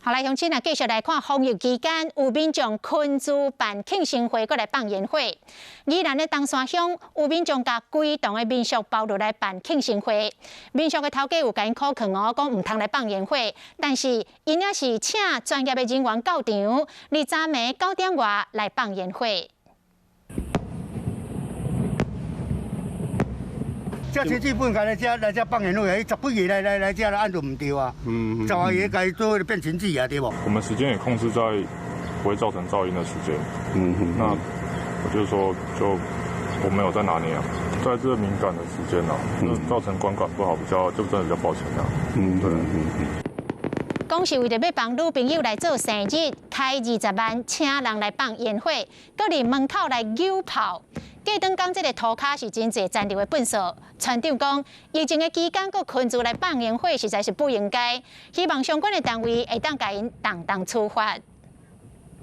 好，来，乡亲啊，继续来看防疫期间有民众群聚办庆生会，搁来放烟火。宜兰的东山乡有民众甲规栋的民宿包落来办庆生会，民宿的头家有甲因苦劝哦，讲唔通来放烟火，但是因也是请专业的人员到场，2昨暝9点外来放烟火。 这亲戚本来来这放烟火，10几个来这按就唔对啊。10个该做变亲戚啊，对不？我们时间也控制在不会造成噪音的时间。那我就说，我没有在拿捏啊，在这敏感的时间啊，造成观感不好，就真的比较抱歉啊。讲是为着要帮女朋友来做生日，开20万，请人来放烟火，搁伫门口来扭炮。 过当讲，这个涂骹是真侪残留的粪扫。村长讲，疫情的期间，搁群聚来放烟火，实在是不应该。希望相关的单位会当甲因当处罚。